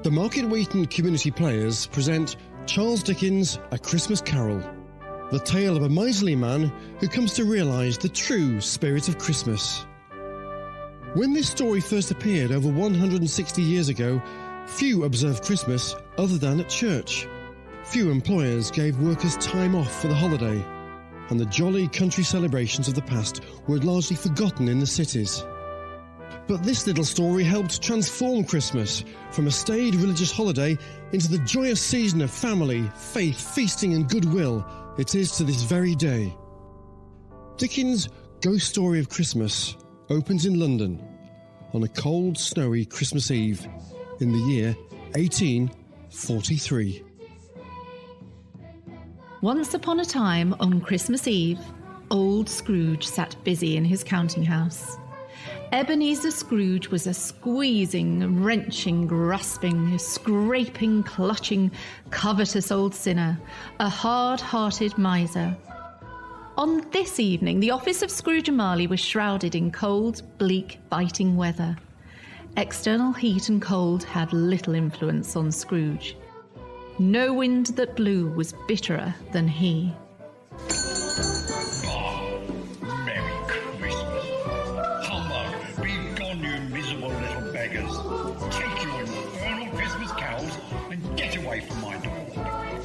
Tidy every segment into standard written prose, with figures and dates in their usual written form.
The Market Weighton Community Players present Charles Dickens' A Christmas Carol, the tale of a miserly man who comes to realise the true spirit of Christmas. When this story first appeared over 160 years ago, few observed Christmas other than at church. Few employers gave workers time off for the holiday, and the jolly country celebrations of the past were largely forgotten in the cities. But this little story helped transform Christmas from a staid religious holiday into the joyous season of family, faith, feasting and goodwill it is to this very day. Dickens' Ghost Story of Christmas opens in London on a cold, snowy Christmas Eve in the year 1843. Once upon a time, on Christmas Eve, old Scrooge sat busy in his counting house. Ebenezer Scrooge was a squeezing, wrenching, grasping, scraping, clutching, covetous old sinner, a hard-hearted miser. On this evening, the office of Scrooge and Marley was shrouded in cold, bleak, biting weather. External heat and cold had little influence on Scrooge. No wind that blew was bitterer than he.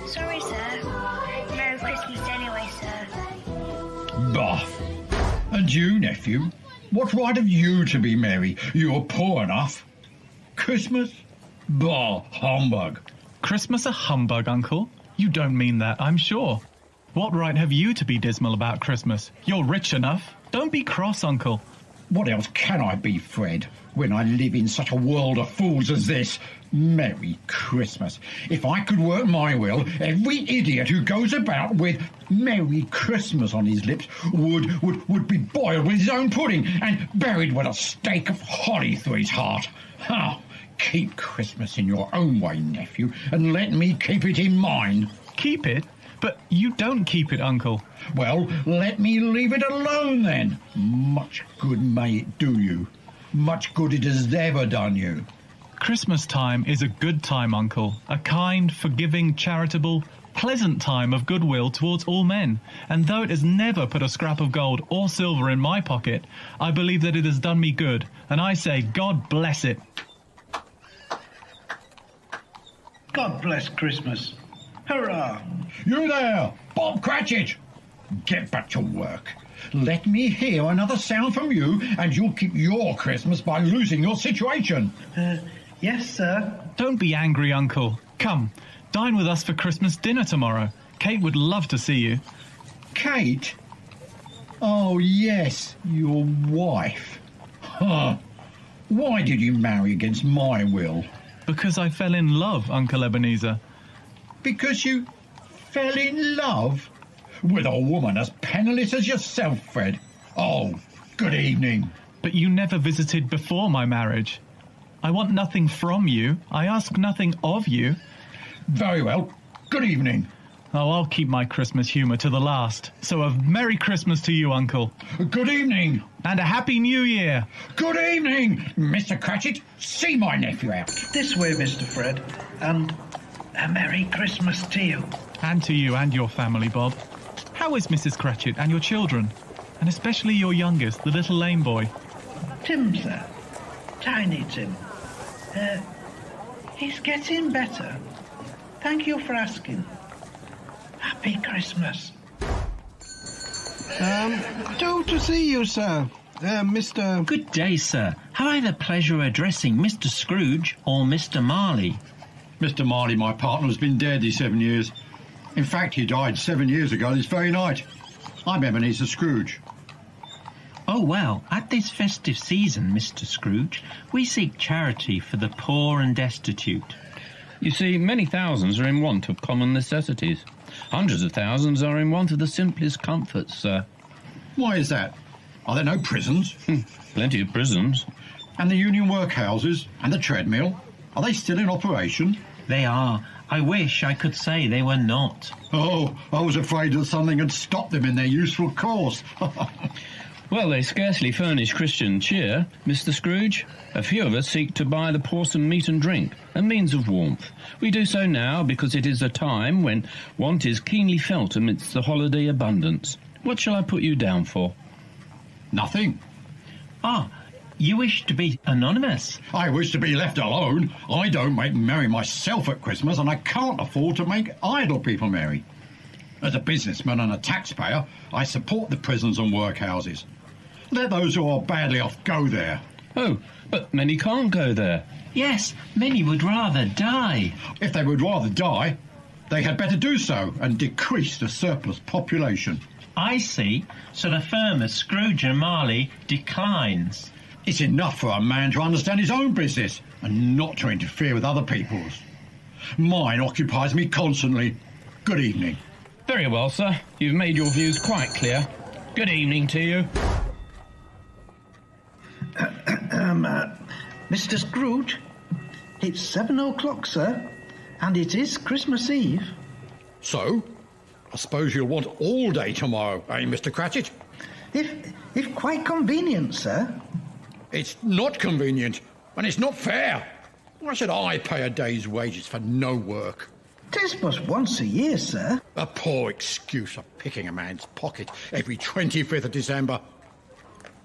Sorry, sir. Merry Christmas anyway, sir. Bah! And you, nephew? What right have you to be merry? You're poor enough. Christmas? Bah! Humbug! Christmas a humbug, Uncle? You don't mean that, I'm sure. What right have you to be dismal about Christmas? You're rich enough. Don't be cross, Uncle. What else can I be, Fred, when I live in such a world of fools as this? Merry Christmas. If I could work my will, every idiot who goes about with Merry Christmas on his lips would be boiled with his own pudding and buried with a stake of holly through his heart. Oh, keep Christmas in your own way, nephew, and let me keep it in mine. Keep it? But you don't keep it, Uncle. Well, let me leave it alone, then. Much good may it do you. Much good it has ever done you. Christmas time is a good time, Uncle. A kind, forgiving, charitable, pleasant time of goodwill towards all men. And though it has never put a scrap of gold or silver in my pocket, I believe that it has done me good. And I say, God bless it. God bless Christmas. Hurrah! You there, Bob Cratchit! Get back to work. Let me hear another sound from you, and you'll keep your Christmas by losing your situation. Yes, sir. Don't be angry, Uncle. Come, dine with us for Christmas dinner tomorrow. Kate would love to see you. Kate? Oh, yes, your wife. Huh. Why did you marry against my will? Because I fell in love, Uncle Ebenezer. Because you fell in love? With a woman as penniless as yourself, Fred. Oh, good evening. But you never visited before my marriage. I want nothing from you. I ask nothing of you. Very well. Good evening. Oh, I'll keep my Christmas humour to the last. So a Merry Christmas to you, Uncle. Good evening. And a Happy New Year. Good evening, Mr. Cratchit. See my nephew out. This way, Mr. Fred. And a Merry Christmas to you. And to you and your family, Bob. How is Mrs. Cratchit and your children? And especially your youngest, the little lame boy. Tim, sir. Tiny Tim. He's getting better. Thank you for asking. Happy Christmas. Good to see you, sir. Mr... Good day, sir. Have I the pleasure of addressing Mr. Scrooge or Mr. Marley? Mr. Marley, my partner, has been dead these 7 years. In fact, he died 7 years ago this very night. I'm Ebenezer Scrooge. Oh, well, at this festive season, Mr. Scrooge, we seek charity for the poor and destitute. You see, many thousands are in want of common necessities. Hundreds of thousands are in want of the simplest comforts, sir. Why is that? Are there no prisons? Plenty of prisons. And the union workhouses and the treadmill? Are they still in operation? They are. I wish I could say they were not. Oh, I was afraid that something had stopped them in their useful course. Well, they scarcely furnish Christian cheer, Mr. Scrooge. A few of us seek to buy the poor some meat and drink, a means of warmth. We do so now because it is a time when want is keenly felt amidst the holiday abundance. What shall I put you down for? Nothing. Ah, you wish to be anonymous? I wish to be left alone. I don't make merry myself at Christmas, and I can't afford to make idle people merry. As a businessman and a taxpayer, I support the prisons and workhouses. Let those who are badly off go there. Oh, but many can't go there. Yes, many would rather die. If they would rather die, they had better do so and decrease the surplus population. I see. So the firm of Scrooge and Marley declines. It's enough for a man to understand his own business and not to interfere with other people's. Mine occupies me constantly. Good evening. Very well, sir. You've made your views quite clear. Good evening to you. Mr. Scrooge, it's 7 o'clock, sir, and it is Christmas Eve. So, I suppose you'll want all day tomorrow, eh, Mr. Cratchit? If quite convenient, sir. It's not convenient, and it's not fair. Why should I pay a day's wages for no work? 'Tis but once a year, sir. A poor excuse for picking a man's pocket every 25th of December.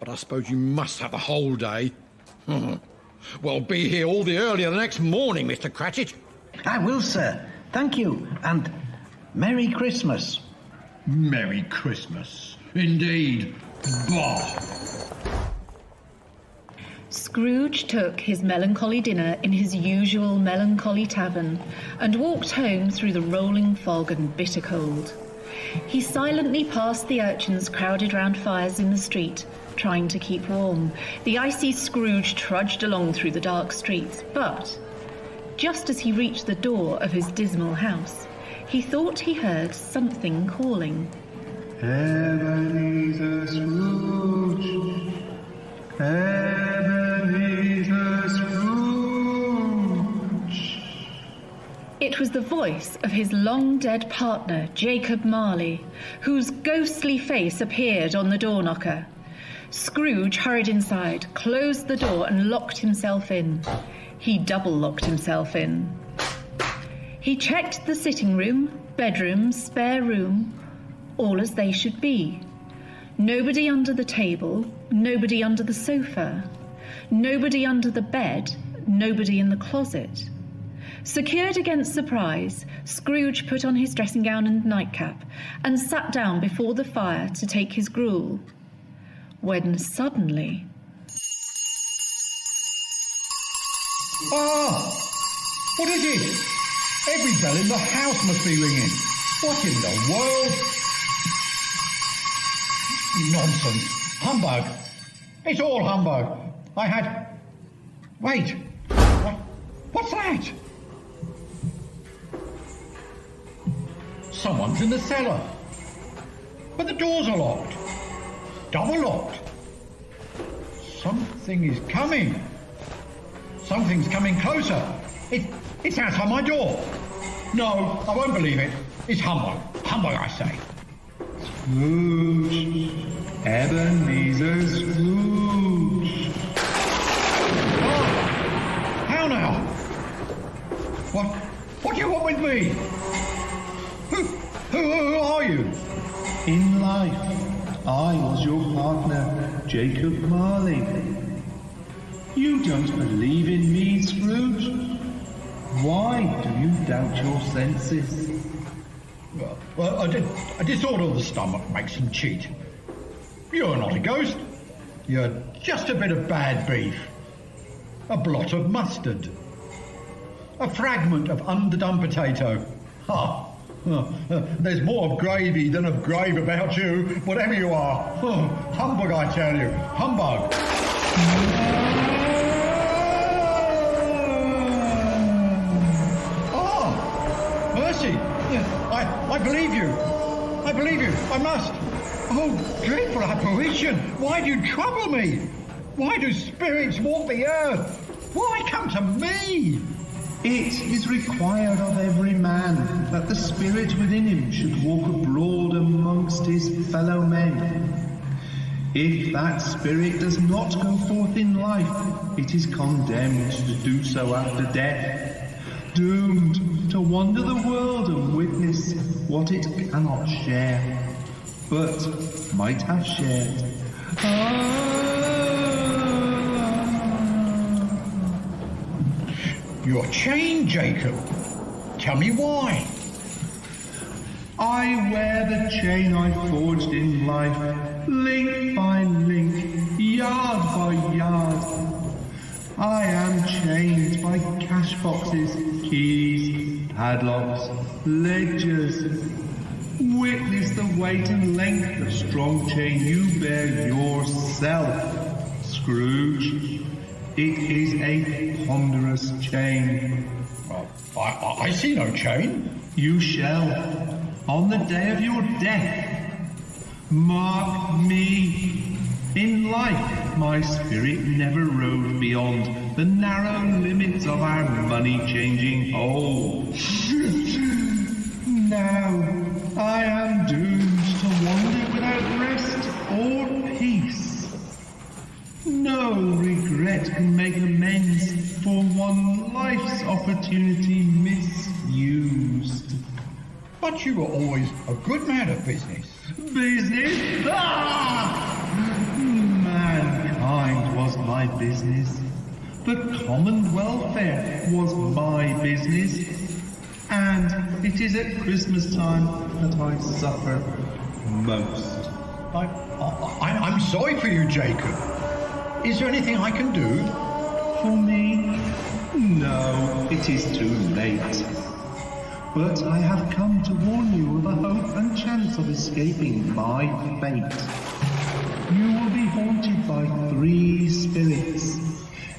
But I suppose you must have the whole day. Well, be here all the earlier the next morning, Mr. Cratchit. I will, sir. Thank you, and Merry Christmas. Merry Christmas, indeed. Bah! Scrooge took his melancholy dinner in his usual melancholy tavern and walked home through the rolling fog and bitter cold. He silently passed the urchins crowded round fires in the street, trying to keep warm. The icy Scrooge trudged along through the dark streets, but just as he reached the door of his dismal house, he thought he heard something calling. Ebenezer Scrooge, Ebenezer Scrooge. It was the voice of his long-dead partner, Jacob Marley, whose ghostly face appeared on the door knocker. Scrooge hurried inside, closed the door and locked himself in. He double-locked himself in. He checked the sitting room, bedroom, spare room, all as they should be. Nobody under the table, nobody under the sofa, nobody under the bed, nobody in the closet. Secured against surprise, Scrooge put on his dressing gown and nightcap and sat down before the fire to take his gruel. When suddenly... Ah! What is it? Every bell in the house must be ringing. What in the world? Nonsense. Humbug. It's all humbug. I had... Wait. What's that? Someone's in the cellar. But the doors are locked. Double locked. Something is coming. Something's coming closer. It's outside my door. No, I won't believe it. It's humbug. Humbug, I say. Scrooge, Ebenezer Scrooge. Oh, how now? What do you want with me? Who are you? In life, I was your partner, Jacob Marley. You don't believe in me, Scrooge? Why do you doubt your senses? Well, a disorder of the stomach makes him cheat. You're not a ghost. You're just a bit of bad beef. A blot of mustard. A fragment of underdone potato. Ha! There's more of gravy than of grave about you, whatever you are. Humbug, I tell you. Humbug. Oh, mercy. I believe you. I believe you. I must. Oh, dreadful apparition. Why do you trouble me? Why do spirits walk the earth? Why come to me? It is required of every man that the spirit within him should walk abroad amongst his fellow men. If that spirit does not go forth in life, it is condemned to do so after death, doomed to wander the world and witness what it cannot share, but might have shared. You're chained, Jacob. Tell me why. I wear the chain I forged in life, link by link, yard by yard. I am chained by cash boxes, keys, padlocks, ledgers. Witness the weight and length of strong chain you bear yourself, Scrooge. It is a ponderous chain. I see no chain. You shall, on the day of your death. Mark me. In life, my spirit never rode beyond the narrow limits of our money-changing hole. Now, I am doomed to wander without rest or peace. No regret can make amends for one life's opportunity misused. But you were always a good man of business. Business? Ah! Mankind was my business. The common welfare was my business. And it is at Christmas time that I suffer most. I'm sorry for you, Jacob. Is there anything I can do? For me? No, it is too late. But I have come to warn you of a hope and chance of escaping my fate. You will be haunted by 3 spirits.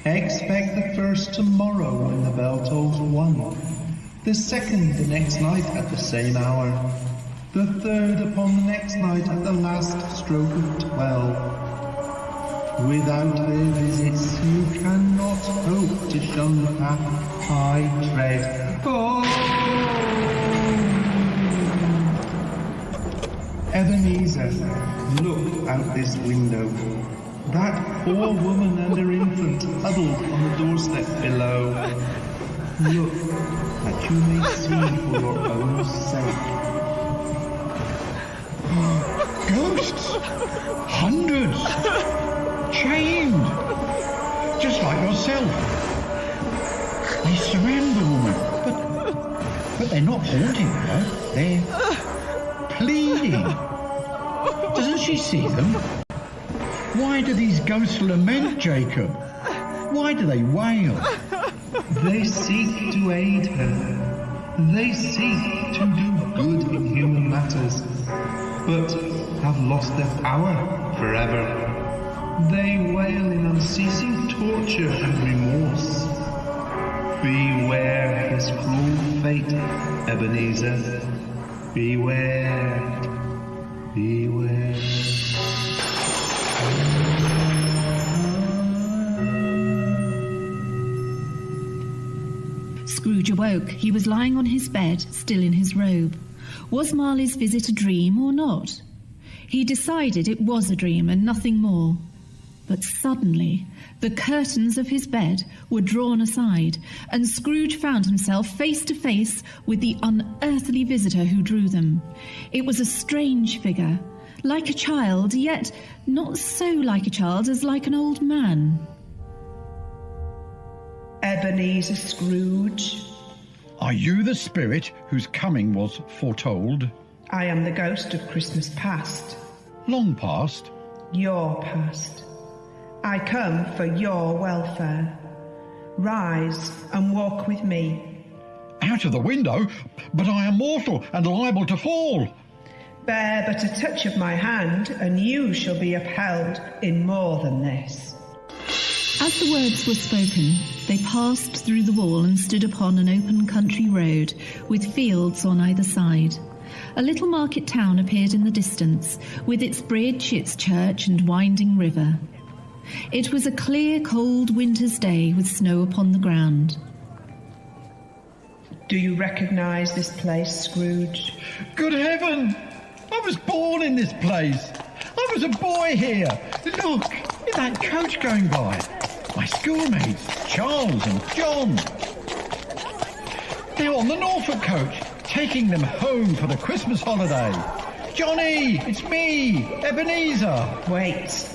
Expect the first tomorrow when the bell tolls 1. The second the next night at the same hour. The third upon the next night at the last stroke of 12. Without their visits, you cannot hope to shun the path I tread. Oh! Ebenezer, look out this window. That poor woman and her infant huddled on the doorstep below. Look, that you may see for your own sake. Ghosts! Hundreds! Chained! Just like yourself. They surround the woman, but they're not haunting her. They're pleading. Doesn't she see them? Why do these ghosts lament, Jacob? Why do they wail? They seek to aid her. They seek to do good in human matters, but have lost their power forever. They wail in unceasing torture and remorse. Beware his cruel fate, Ebenezer. Beware. Beware. Scrooge awoke. He was lying on his bed, still in his robe. Was Marley's visit a dream or not? He decided it was a dream and nothing more. But suddenly, the curtains of his bed were drawn aside, and Scrooge found himself face to face with the unearthly visitor who drew them. It was a strange figure, like a child, yet not so like a child as like an old man. Ebenezer Scrooge. Are you the spirit whose coming was foretold? I am the ghost of Christmas past. Long past? Your past. I come for your welfare. Rise and walk with me. Out of the window? But I am mortal and liable to fall. Bear but a touch of my hand, and you shall be upheld in more than this. As the words were spoken, they passed through the wall and stood upon an open country road with fields on either side. A little market town appeared in the distance, with its bridge, its church and winding river. It was a clear, cold winter's day with snow upon the ground. Do you recognise this place, Scrooge? Good heaven! I was born in this place. I I was a boy here. Look, is that coach going by? My schoolmates, Charles and John. They're on the Norfolk coach, taking them home for the Christmas holiday. Johnny, it's me, Ebenezer. Wait.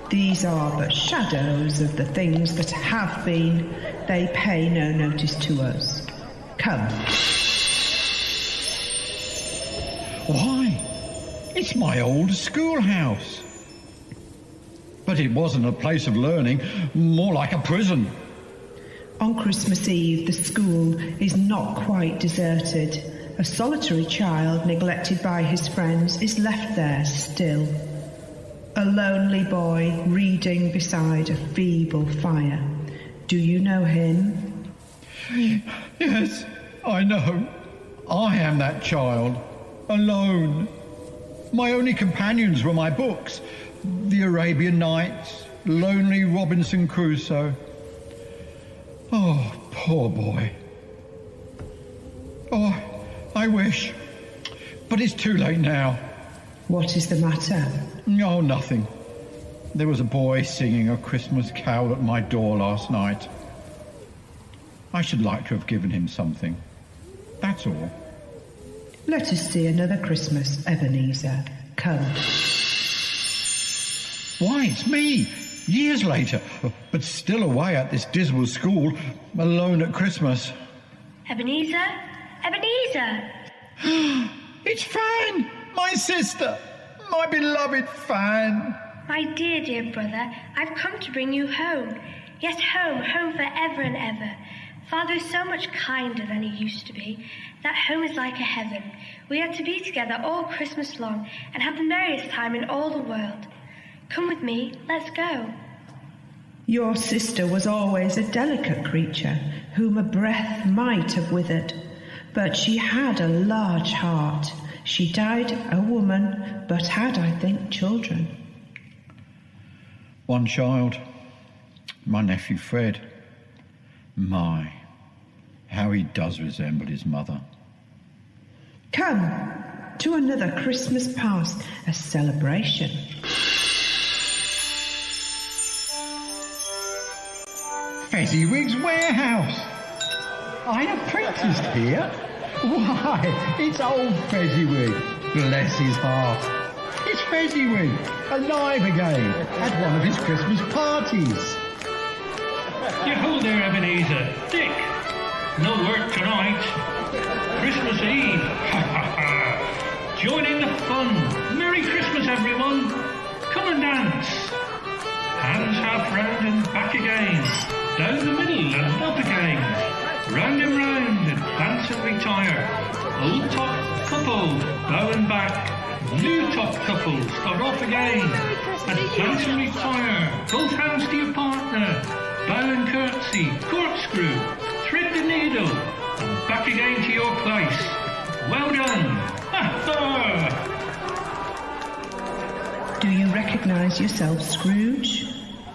These are but shadows of the things that have been. They pay no notice to us. Come. Why? It's my old schoolhouse. But it wasn't a place of learning, more like a prison. On Christmas Eve, the school is not quite deserted. A solitary child, neglected by his friends, is left there still. A lonely boy reading beside a feeble fire. Do you know him? Yes, I know. I am that child, alone. My only companions were my books, The Arabian Nights, Lonely Robinson Crusoe. Oh, poor boy. Oh, I wish. But it's too late now. What is the matter? Oh, nothing. There was a boy singing a Christmas carol at my door last night. I should like to have given him something. That's all. Let us see another Christmas, Ebenezer. Come. Why, it's me. Years later, but still away at this dismal school, alone at Christmas. Ebenezer? Ebenezer! It's Fan, my sister, my beloved Fan. My dear brother, I've come to bring you home. Yes, home forever and ever. Father is so much kinder than he used to be. That home is like a heaven. We are to be together all Christmas long and have the merriest time in all the world. Come with me, let's go. Your sister was always a delicate creature, whom a breath might have withered. But she had a large heart. She died a woman, but had, I think, children. One child, my nephew Fred. My, how he does resemble his mother. Come to another Christmas past, a celebration. Fezziwig's warehouse. I apprenticed here. Why, it's old Fezziwig. Bless his heart. It's Fezziwig, alive again at one of his Christmas parties. You hold there, Ebenezer. Dick, no work tonight. Christmas Eve. Ha ha ha. Join in the fun. Merry Christmas, everyone. Come and dance. Hands half round and back again. Down the middle and up again. Round and round and dance and retire. Old top couple, bow and back. New top couple, start off again. And dance and retire. Both hands to your partner. Bow and curtsy, corkscrew, thread the needle, and back again to your place. Well done. Ha ha! Do you recognise yourself, Scrooge?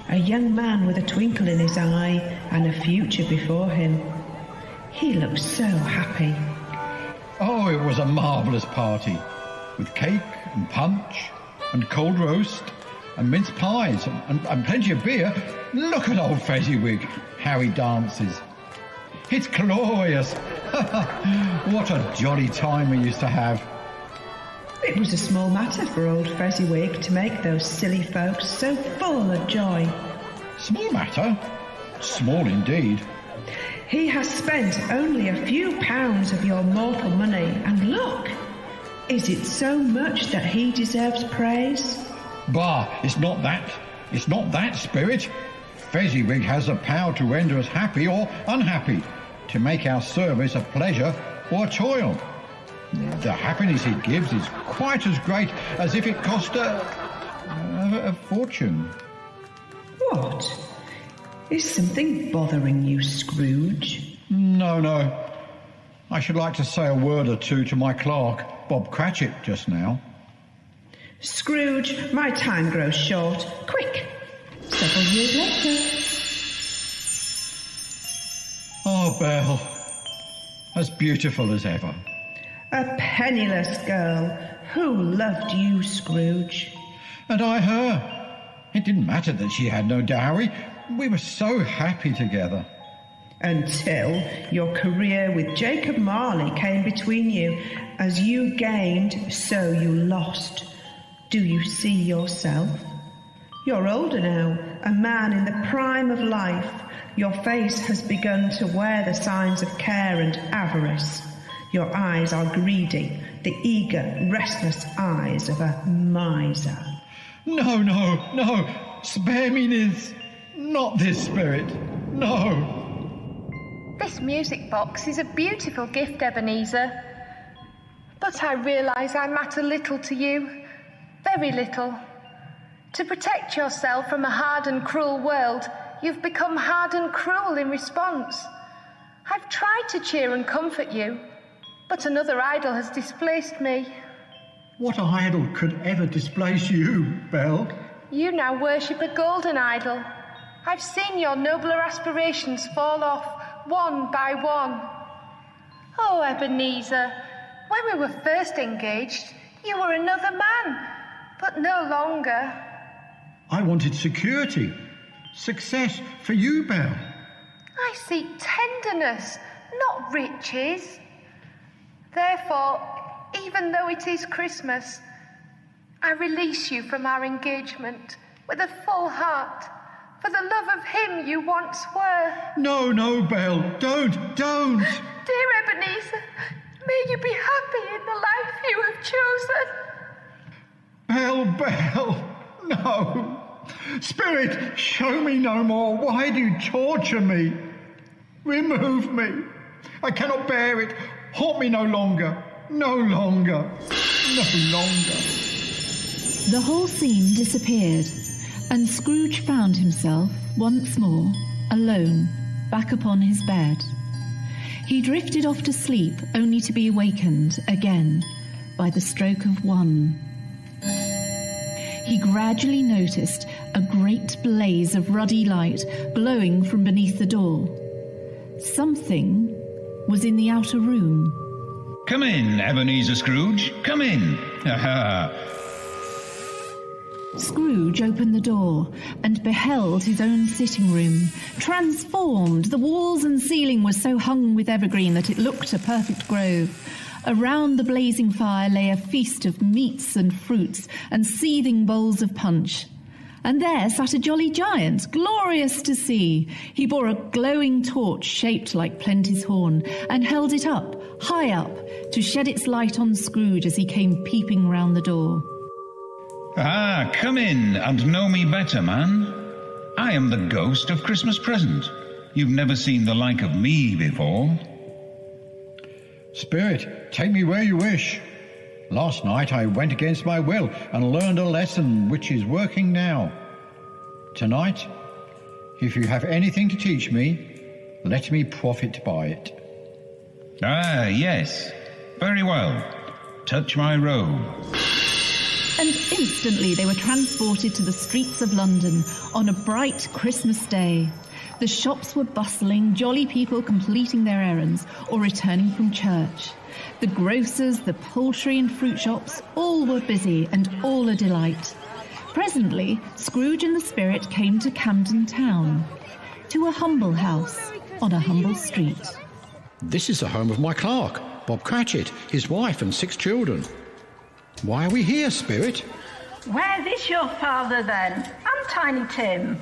A young man with a twinkle in his eye and a future before him. He looked so happy. Oh, it was a marvellous party, with cake and punch and cold roast and mince pies and plenty of beer. Look at old Fezziwig, how he dances. It's glorious. What a jolly time we used to have. It was a small matter for old Fezziwig to make those silly folks so full of joy. Small matter? Small indeed. He has spent only a few pounds of your mortal money, and look, is it so much that he deserves praise? Bah, it's not that. It's not that, Spirit. Fezziwig has the power to render us happy or unhappy, to make our service a pleasure or a toil. The happiness he gives is quite as great as if it cost a fortune. What? Is something bothering you, Scrooge? No. I should like to say a word or two to my clerk, Bob Cratchit, just now. Scrooge, my time grows short. Quick! Several years later. Oh, Belle, as beautiful as ever. A penniless girl who loved you, Scrooge. And I her. It didn't matter that she had no dowry. We were so happy together. Until your career with Jacob Marley came between you. As you gained, so you lost. Do you see yourself? You're older now, a man in the prime of life. Your face has begun to wear the signs of care and avarice. Your eyes are greedy, the eager, restless eyes of a miser. No. Spare me this. Not this, Spirit. No. This music box is a beautiful gift, Ebenezer. But I realise I matter little to you. Very little. To protect yourself from a hard and cruel world, you've become hard and cruel in response. I've tried to cheer and comfort you, but another idol has displaced me. What idol could ever displace you, Belle? You now worship a golden idol. I've seen your nobler aspirations fall off, one by one. Oh, Ebenezer, when we were first engaged, you were another man, but no longer. I wanted security, success for you, Belle. I seek tenderness, not riches. Therefore, even though it is Christmas, I release you from our engagement with a full heart, for the love of him you once were. No, Belle, don't. Dear Ebenezer, may you be happy in the life you have chosen. Belle, no. Spirit, show me no more. Why do you torture me? Remove me. I cannot bear it. Haunt me no longer. No longer. The whole scene disappeared, and Scrooge found himself once more alone, back upon his bed. He drifted off to sleep, only to be awakened again by the stroke of one. He gradually noticed a great blaze of ruddy light glowing from beneath the door. Something was in the outer room. Come in, Ebenezer Scrooge. Come in. Scrooge opened the door and beheld his own sitting room, transformed. The walls and ceiling were so hung with evergreen that it looked a perfect grove. Around the blazing fire lay a feast of meats and fruits and seething bowls of punch. And there sat a jolly giant, glorious to see. He bore a glowing torch shaped like Plenty's horn, and held it up, high up, to shed its light on Scrooge as he came peeping round the door. Ah, come in and know me better, man. I am the ghost of Christmas present. You've never seen the like of me before. Spirit, take me where you wish. Last night I went against my will and learned a lesson which is working now. Tonight, if you have anything to teach me, let me profit by it. Ah, yes. Very well. Touch my robe. And instantly they were transported to the streets of London on a bright Christmas day. The shops were bustling, jolly people completing their errands or returning from church. The grocers, the poultry and fruit shops, all were busy and all a delight. Presently, Scrooge and the Spirit came to Camden Town, to a humble house on a humble street. This is the home of my clerk, Bob Cratchit, his wife and 6 children. Why are we here, Spirit? Where's this your father, then? I'm Tiny Tim.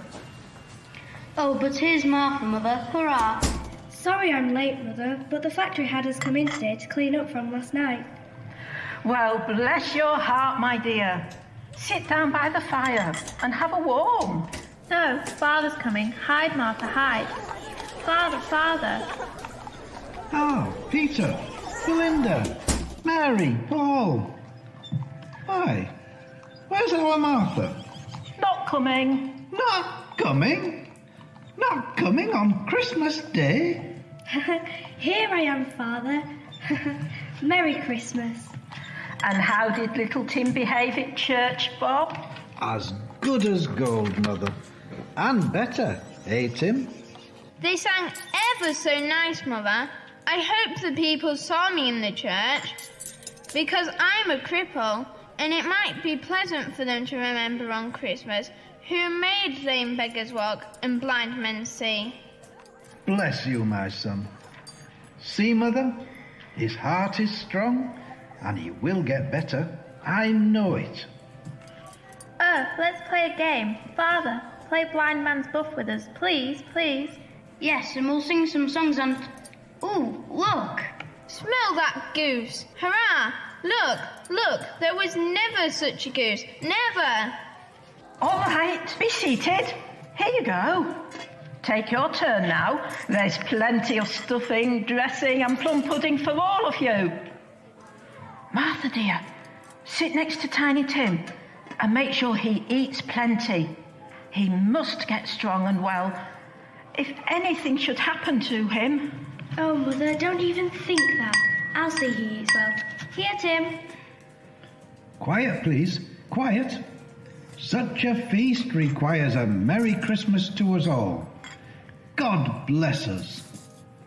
Oh, but here's Martha, Mother. Hurrah! Sorry I'm late, Mother, but the factory had us come in today to clean up from last night. Well, bless your heart, my dear. Sit down by the fire and have a warm. No, Father's coming. Hide, Martha, hide. Father. Oh, Peter, Belinda, Mary, Paul. Why? Where's our Martha? Not coming. Not coming? Not coming on Christmas Day? Here I am, Father. Merry Christmas. And how did little Tim behave at church, Bob? As good as gold, Mother. And better, eh, Tim? They sang ever so nice, Mother. I hope the people saw me in the church. Because I'm a cripple, and it might be pleasant for them to remember on Christmas who made lame beggars walk and blind men see. Bless you, my son. See, Mother? His heart is strong, and he will get better. I know it. Oh, let's play a game. Father, play Blind Man's Buff with us, please, please. Yes, and we'll sing some songs on... Ooh, look! Smell that goose! Hurrah! Look, there was never such a goose. Never! All right, be seated. Here you go. Take your turn now. There's plenty of stuffing, dressing and plum pudding for all of you. Martha, dear, sit next to Tiny Tim and make sure he eats plenty. He must get strong and well. If anything should happen to him... Oh, Mother, don't even think that. I'll see he eats well. Here, Tim. Quiet, please. Quiet. Such a feast requires a Merry Christmas to us all. God bless us.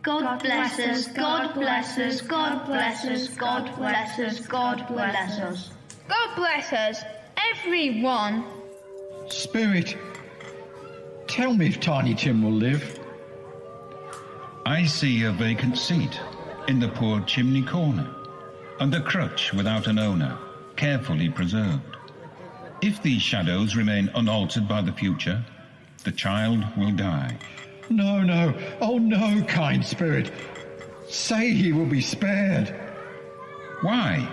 God bless us, God bless us, God bless us, God bless us, God bless us. God bless us, everyone. Spirit, tell me if Tiny Tim will live. I see a vacant seat in the poor chimney corner, and a crutch without an owner, carefully preserved. If these shadows remain unaltered by the future, the child will die. No, oh no, kind spirit. Say he will be spared. Why?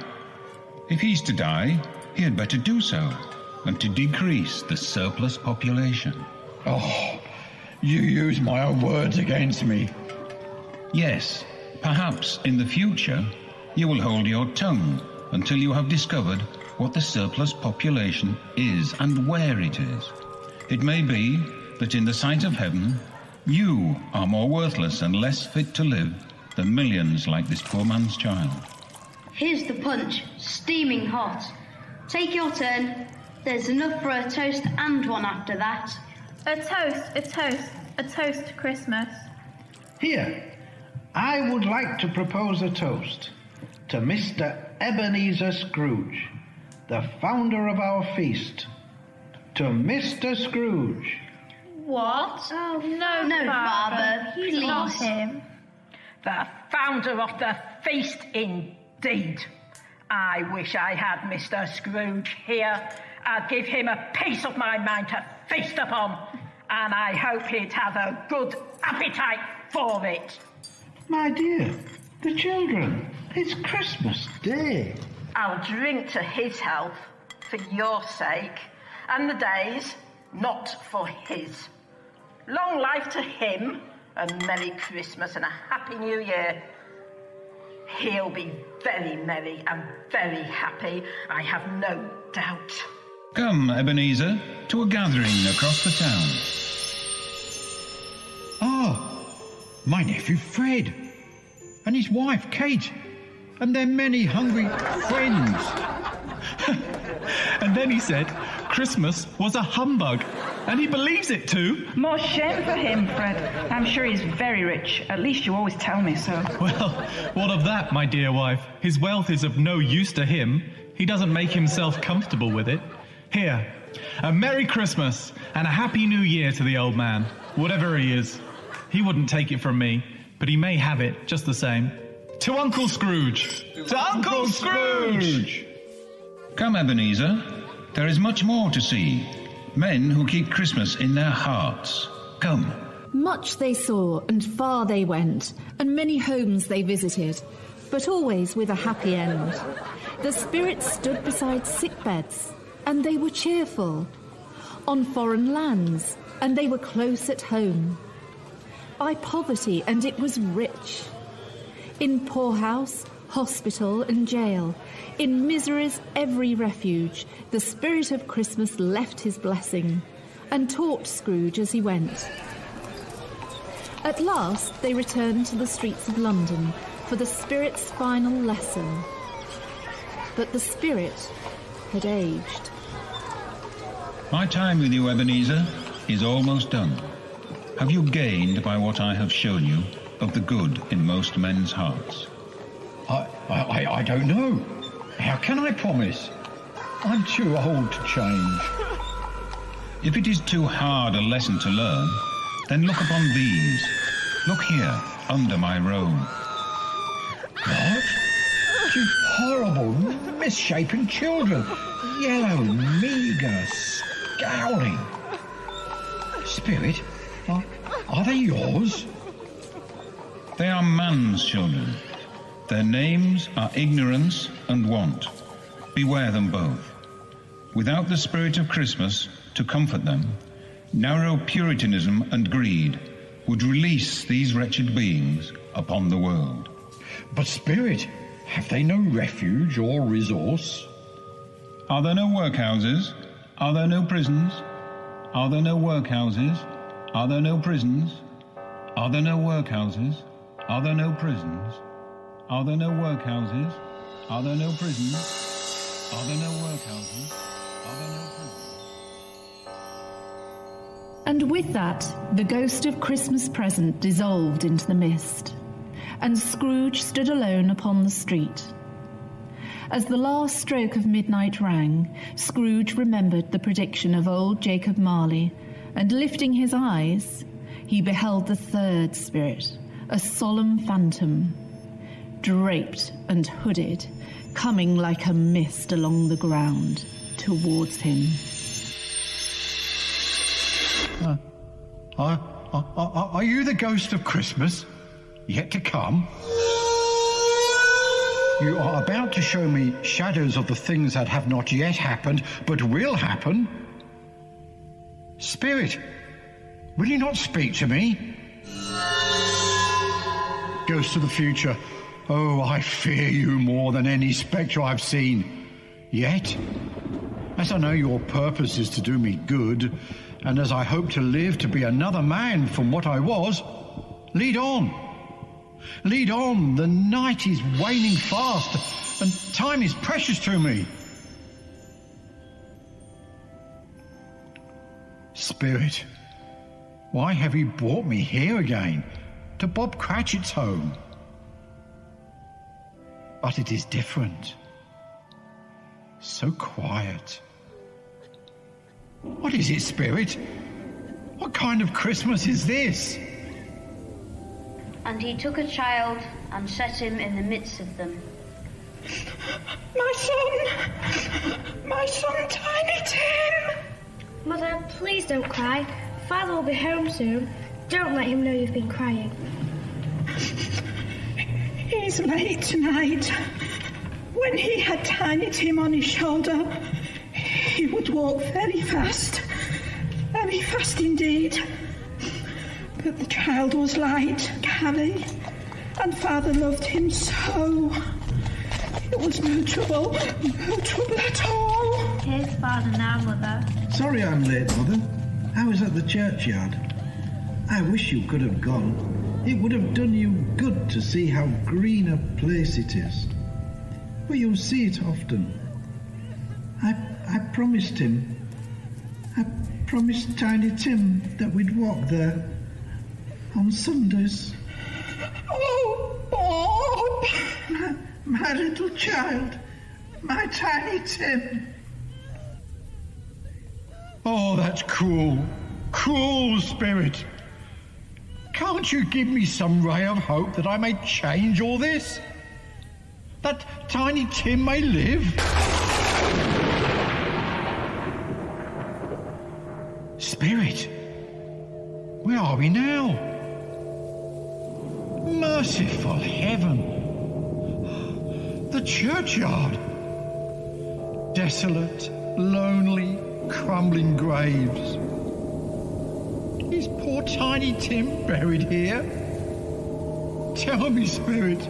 If he's to die, he had better do so, and to decrease the surplus population. Oh, you use my own words against me. Yes, perhaps in the future you will hold your tongue until you have discovered what the surplus population is and where it is. It may be that in the sight of heaven, you are more worthless and less fit to live than millions like this poor man's child. Here's the punch, steaming hot. Take your turn. There's enough for a toast and one after that. A toast to Christmas. Here, I would like to propose a toast to Mr. Ebenezer Scrooge, the founder of our feast. To Mr. Scrooge. What? Oh, no, Father, please. Not him. The founder of the feast, indeed. I wish I had Mr. Scrooge here. I'd give him a piece of my mind to feast upon, and I hope he'd have a good appetite for it. My dear, the children, it's Christmas Day. I'll drink to his health for your sake, and the day's not for his. Long life to him, a Merry Christmas and a Happy New Year. He'll be very merry and very happy, I have no doubt. Come, Ebenezer, to a gathering across the town. My nephew Fred, and his wife Kate, and their many hungry friends. And then he said Christmas was a humbug, and he believes it too. More shame for him, Fred. I'm sure he's very rich. At least you always tell me so. Well, what of that, my dear wife? His wealth is of no use to him. He doesn't make himself comfortable with it. Here, a Merry Christmas and a Happy New Year to the old man, whatever he is. He wouldn't take it from me, but he may have it just the same. To Uncle Scrooge! To Uncle Scrooge! Come, Ebenezer. There is much more to see. Men who keep Christmas in their hearts. Come. Much they saw, and far they went, and many homes they visited, but always with a happy end. The spirits stood beside sick beds, and they were cheerful. On foreign lands, and they were close at home. By poverty, and it was rich. In poorhouse, hospital and jail, in misery's every refuge, the spirit of Christmas left his blessing, and taught Scrooge as he went. At last they returned to the streets of London for the spirit's final lesson. But the spirit had aged. My time with you, Ebenezer, is almost done. Have you gained by what I have shown you of the good in most men's hearts? I don't know. How can I promise? I'm too old to change. If it is too hard a lesson to learn, then look upon these. Look here, under my robe. What? You horrible, misshapen children. Yellow, meagre, scowling. Spirit, are they yours? They are man's children. Their names are ignorance and want. Beware them both. Without the spirit of Christmas to comfort them, narrow Puritanism and greed would release these wretched beings upon the world. But Spirit, have they no refuge or resource? Are there no workhouses? Are there no prisons? Are there no workhouses? Are there no prisons? Are there no workhouses? Are there no prisons? Are there no workhouses? Are there no prisons? Are there no workhouses? Are there no prisons? And with that, the ghost of Christmas present dissolved into the mist, and Scrooge stood alone upon the street. As the last stroke of midnight rang, Scrooge remembered the prediction of old Jacob Marley, and lifting his eyes, he beheld the third spirit, a solemn phantom, draped and hooded, coming like a mist along the ground towards him. Are you the ghost of Christmas, yet to come? You are about to show me shadows of the things that have not yet happened, but will happen. Spirit, will you not speak to me? Ghost of the future, oh, I fear you more than any spectre I've seen. Yet, as I know your purpose is to do me good, and as I hope to live to be another man from what I was, lead on. Lead on, the night is waning fast, and time is precious to me. Spirit, why have you brought me here again, to Bob Cratchit's home? But it is different. So quiet. What is it, Spirit? What kind of Christmas is this? And he took a child and set him in the midst of them. My son, Tiny Tim! Mother, please don't cry. Father will be home soon. Don't let him know you've been crying. He's late tonight. When he had Tiny Tim on his shoulder, he would walk very fast indeed. But the child was light, Carrie, and Father loved him so. It was no trouble at all. Here's Father now, Mother. Sorry I'm late, Mother. I was at the churchyard. I wish you could have gone. It would have done you good to see how green a place it is. But you'll see it often. I promised him. I promised Tiny Tim that we'd walk there on Sundays. Oh, Bob! My little child, my Tiny Tim. Oh, that's cruel. Cruel, Spirit. Can't you give me some ray of hope that I may change all this? That Tiny Tim may live? Spirit, where are we now? Merciful heaven. The churchyard. Desolate, lonely, crumbling graves. Is poor Tiny Tim buried here? Tell me, Spirit,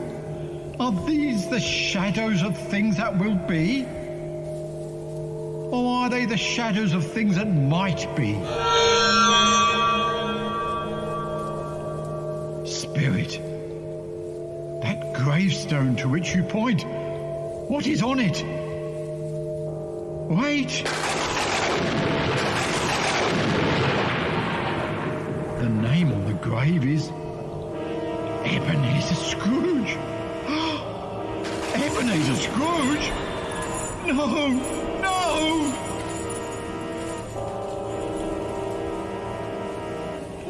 are these the shadows of things that will be? Or are they the shadows of things that might be? Spirit, that gravestone to which you point, what is on it? Wait! The name on the grave is Ebenezer Scrooge. Ebenezer Scrooge? No, no!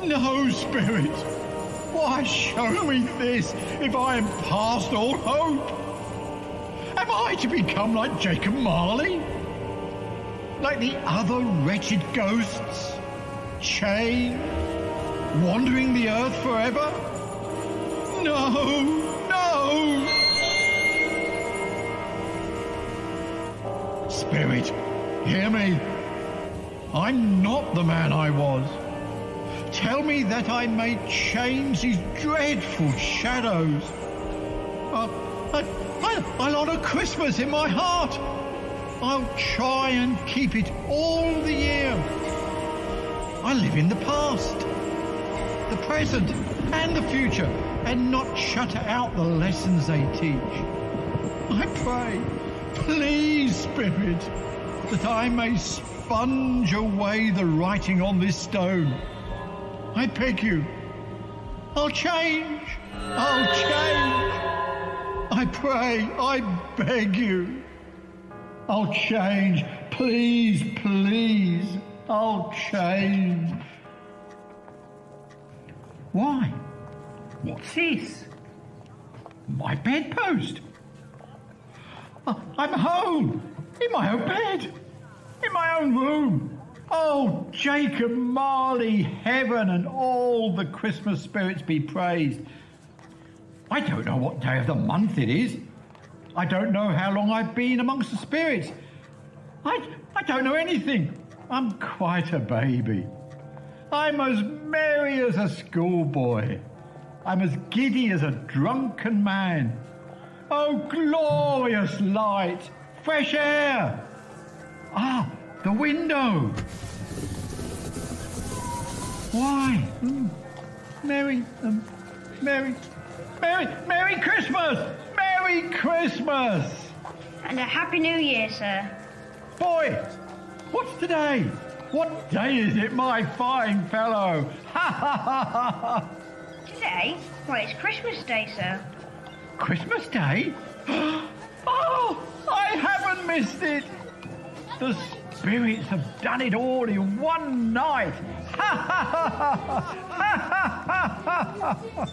No, Spirit! Why show me this if I am past all hope? Am I to become like Jacob Marley? Like the other wretched ghosts? Chained? Wandering the earth forever? No! No! Spirit, hear me. I'm not the man I was. Tell me that I may change these dreadful shadows. I'll honour Christmas in my heart. I'll try and keep it all the year. I live in the past, the present and the future, and not shut out the lessons they teach. I pray, please, Spirit, that I may sponge away the writing on this stone. I beg you. I'll change. I'll change. I pray, I beg you. I'll change. Please, please. I'll change. Why? What's this? My bedpost. I'm home. In my own bed. In my own room. Oh, Jacob Marley, heaven and all the Christmas spirits be praised. I don't know what day of the month it is. I don't know how long I've been amongst the spirits. I don't know anything. I'm quite a baby. I'm as merry as a schoolboy. I'm as giddy as a drunken man. Oh, glorious light, fresh air. Ah, the window. Why? Merry Christmas! Merry Christmas! And a Happy New Year, sir. Boy, what's today? What day is it, my fine fellow? Ha ha ha ha ha! Today? Why, it's Christmas Day, sir. Christmas Day? Oh, I haven't missed it! The spirits have done it all in one night! Ha ha ha ha ha ha ha ha!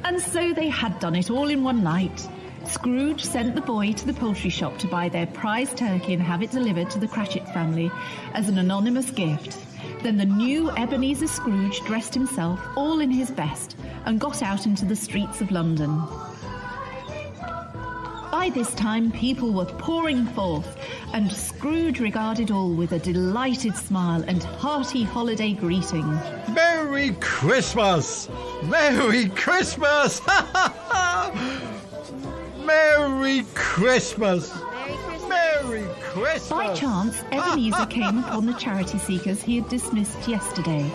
And so they had done it all in one night. Scrooge sent the boy to the poultry shop to buy their prize turkey and have it delivered to the Cratchit family as an anonymous gift. Then the new Ebenezer Scrooge dressed himself all in his best and got out into the streets of London. By this time, people were pouring forth, and Scrooge regarded all with a delighted smile and hearty holiday greeting. Merry Christmas! Merry Christmas! Merry Christmas! Merry Christmas! By chance, Ebenezer came upon the charity seekers he had dismissed yesterday.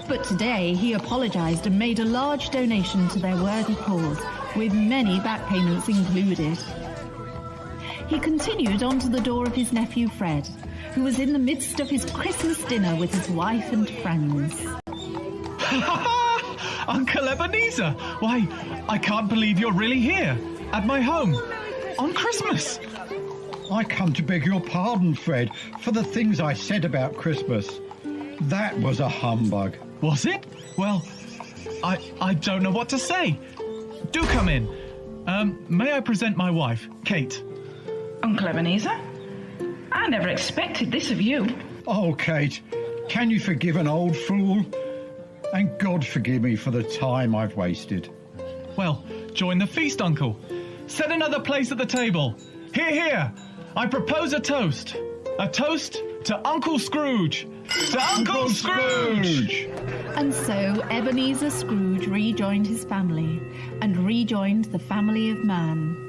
But today he apologised and made a large donation to their worthy cause, with many back payments included. He continued on to the door of his nephew Fred, who was in the midst of his Christmas dinner with his wife and friends. Uncle Ebenezer! Why, I can't believe you're really here, at my home, on Christmas. I come to beg your pardon, Fred, for the things I said about Christmas. That was a humbug. Was it? Well, I don't know what to say. Do come in. May I present my wife, Kate? Uncle Ebenezer? I never expected this of you. Oh, Kate, can you forgive an old fool? And God forgive me for the time I've wasted. Well, join the feast, Uncle. Set another place at the table. Hear, hear. I propose a toast. A toast to Uncle Scrooge. To Uncle Scrooge! And so Ebenezer Scrooge rejoined his family and rejoined the family of man.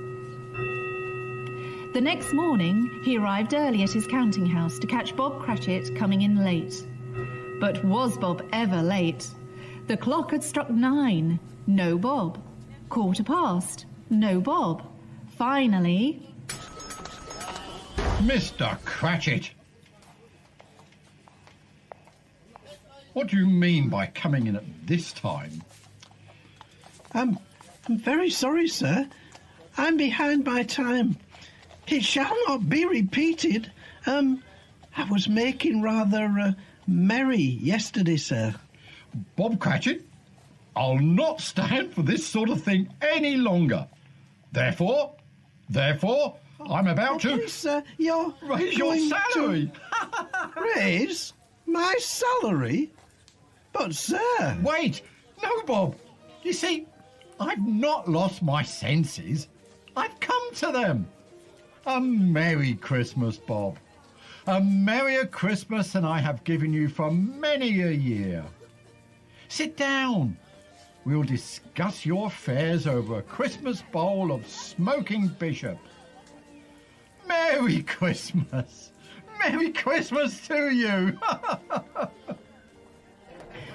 The next morning, he arrived early at his counting house to catch Bob Cratchit coming in late. But was Bob ever late? The clock had struck 9. No Bob. 15:15. No Bob. Finally... Mr. Cratchit! What do you mean by coming in at this time? I'm very sorry, sir. I'm behind my time. It shall not be repeated. I was making rather merry yesterday, sir. Bob Cratchit, I'll not stand for this sort of thing any longer. Therefore, I'm about to... Yes, you're raise your salary. Raise my salary? But, sir... Wait! No, Bob! You see, I've not lost my senses. I've come to them. A Merry Christmas, Bob. A merrier Christmas than I have given you for many a year. Sit down. We'll discuss your affairs over a Christmas bowl of smoking bishop. Merry Christmas. Merry Christmas to you.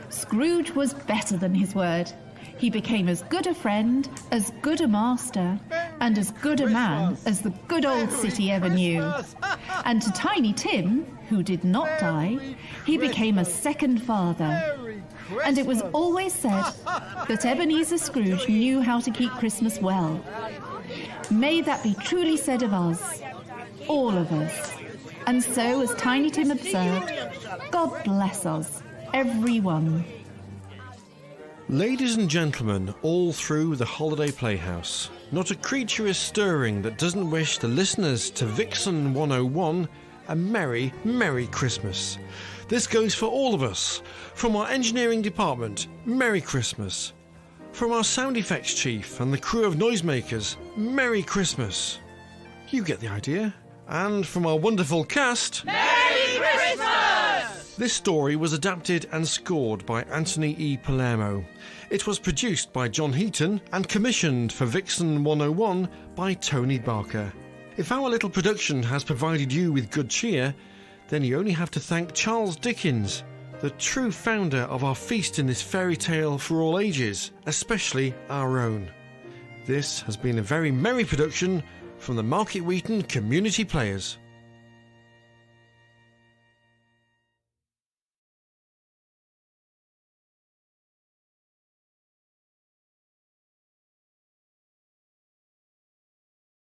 Scrooge was better than his word. He became as good a friend, as good a master, and as good a man as the good old city ever knew. And to Tiny Tim, who did not die, he became a second father. And it was always said that Ebenezer Scrooge knew how to keep Christmas well. May that be truly said of us, all of us. And so, as Tiny Tim observed, God bless us, everyone. Ladies and gentlemen, all through the Holiday Playhouse, not a creature is stirring that doesn't wish the listeners to Vixen 101 a merry, merry Christmas. This goes for all of us. From our engineering department, Merry Christmas. From our sound effects chief and the crew of noisemakers, Merry Christmas. You get the idea. And from our wonderful cast, Merry Christmas! This story was adapted and scored by Anthony E. Palermo. It was produced by John Heaton and commissioned for Vixen 101 by Tony Barker. If our little production has provided you with good cheer, then you only have to thank Charles Dickens, the true founder of our feast in this fairy tale for all ages, especially our own. This has been a very merry production from the Market Weighton Community Players.